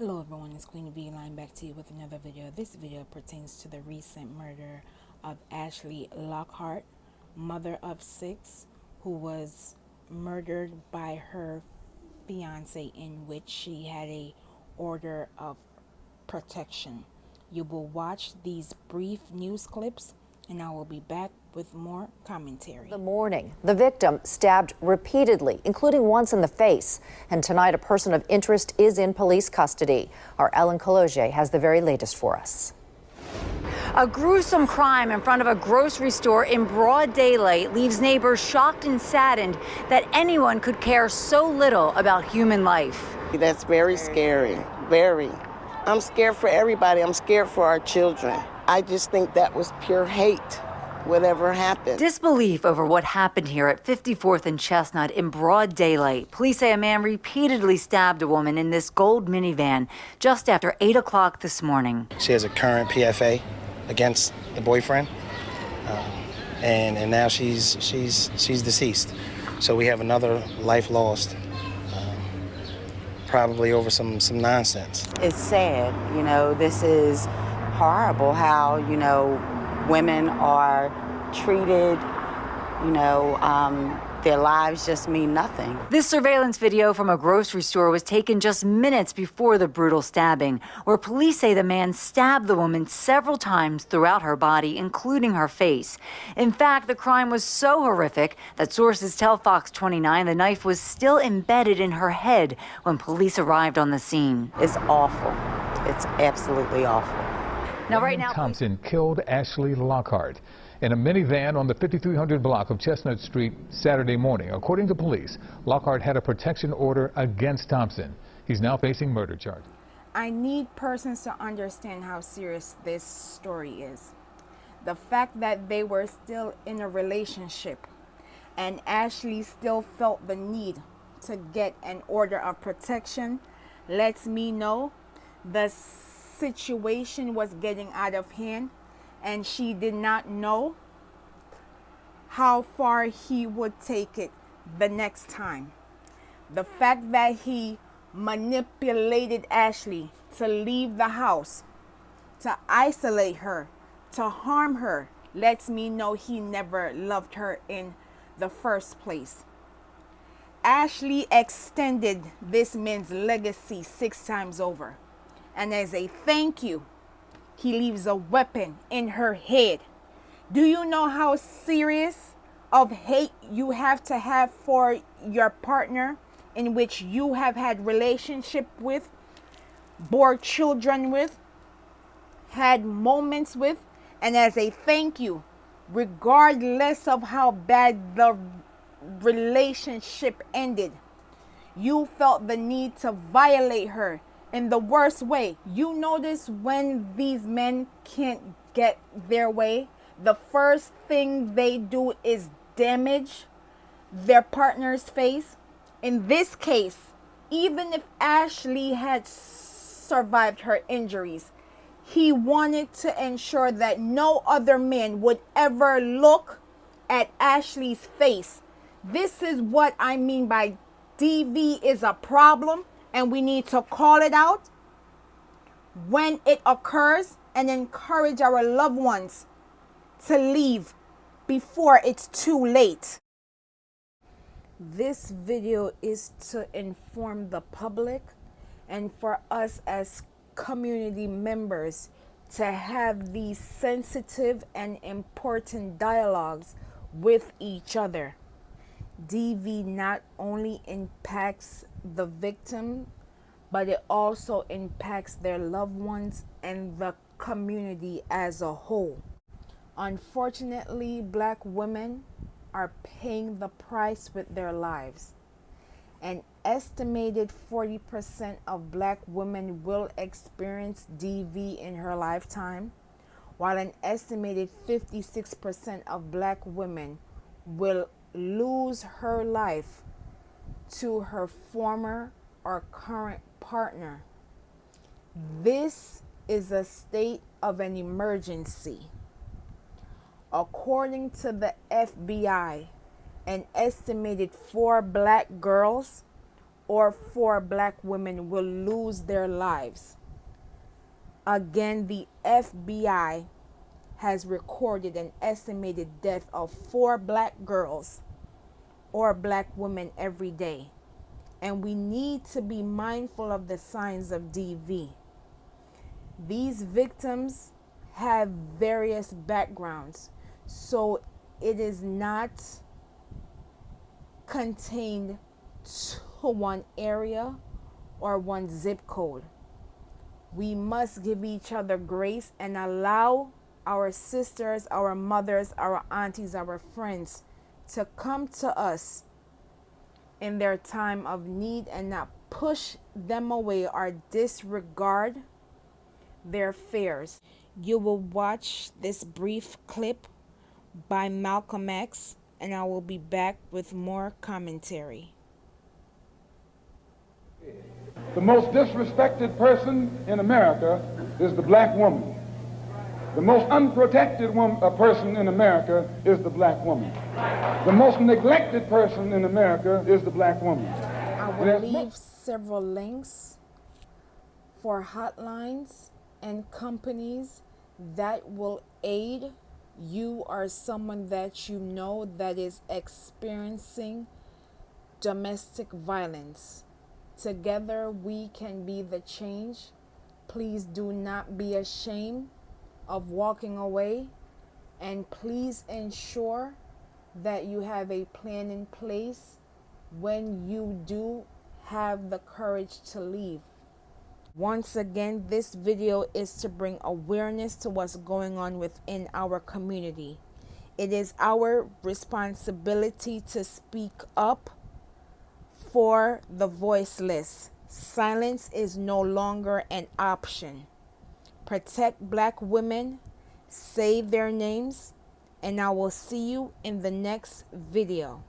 Hello everyone, it's Queen V Line back to you with another video. This video pertains to the recent murder of Ashley Lockhart, mother of 6, who was murdered by her fiance, in which she had a order of protection. You will watch these brief news clips and I will be back with more commentary. The morning, the victim stabbed repeatedly, including once in the face. And tonight, a person of interest is in police custody. Our Ellen Cologe has the very latest for us. A gruesome crime in front of a grocery store in broad daylight leaves neighbors shocked and saddened that anyone could care so little about human life. That's very scary, very. I'm scared for everybody. I'm scared for our children. I just think that was pure hate, whatever happened. Disbelief over what happened here at 54th and Chestnut in broad daylight. Police say a man repeatedly stabbed a woman in this gold minivan just after 8 o'clock this morning. She has a current PFA against the boyfriend, and now she's deceased. So we have another life lost, probably over some nonsense. It's sad, this is horrible how, women are treated, their lives just mean nothing. This surveillance video from a grocery store was taken just minutes before the brutal stabbing, where police say the man stabbed the woman several times throughout her body, including her face. In fact, the crime was so horrific that sources tell Fox 29 the knife was still embedded in her head when police arrived on the scene. It's awful. It's absolutely awful. Now, right now, Thompson killed Ashley Lockhart in a minivan on the 5300 block of Chestnut Street Saturday morning. According to police, Lockhart had a protection order against Thompson. He's now facing murder charges. I need persons to understand how serious this story is. The fact that they were still in a relationship and Ashley still felt the need to get an order of protection lets me know the situation was getting out of hand and she did not know how far he would take it the next time. The fact that he manipulated Ashley to leave the house, to isolate her, to harm her, lets me know he never loved her in the first place. Ashley extended this man's legacy 6 times over. And as a thank you, he leaves a weapon in her head. Do you know how serious of hate you have to have for your partner in which you have had relationship with, bore children with, had moments with, and as a thank you, regardless of how bad the relationship ended, you felt the need to violate her in the worst way. You notice when these men can't get their way, the first thing they do is damage their partner's face. In this case, even if Ashley had survived her injuries, he wanted to ensure that no other man would ever look at Ashley's face. This is what I mean by DV is a problem. And we need to call it out when it occurs and encourage our loved ones to leave before it's too late. This video is to inform the public and for us as community members to have these sensitive and important dialogues with each other. DV not only impacts the victim, but it also impacts their loved ones and the community as a whole. Unfortunately, Black women are paying the price with their lives. An estimated 40% of Black women will experience DV in her lifetime, while an estimated 56% of Black women will lose her life to her former or current partner. This is a state of an emergency. According to the FBI, an estimated 4 Black girls or 4 black women will lose their lives. Again, the FBI has recorded an estimated death of 4 black girls or black women every day. And we need to be mindful of the signs of DV. These victims have various backgrounds, so it is not contained to one area or one zip code. We must give each other grace and allow our sisters, our mothers, our aunties, our friends to come to us in their time of need and not push them away or disregard their fears. You will watch this brief clip by Malcolm X, and I will be back with more commentary. The most disrespected person in America is the black woman. The most unprotected person in America is the black woman. The most neglected person in America is the black woman. I will leave several links for hotlines and companies that will aid you or someone that you know that is experiencing domestic violence. Together we can be the change. Please do not be ashamed of walking away, and please ensure that you have a plan in place when you do have the courage to leave. Once again, this video is to bring awareness to what's going on within our community. It is our responsibility to speak up for the voiceless. Silence is no longer an option. Protect black women, say their names, and I will see you in the next video.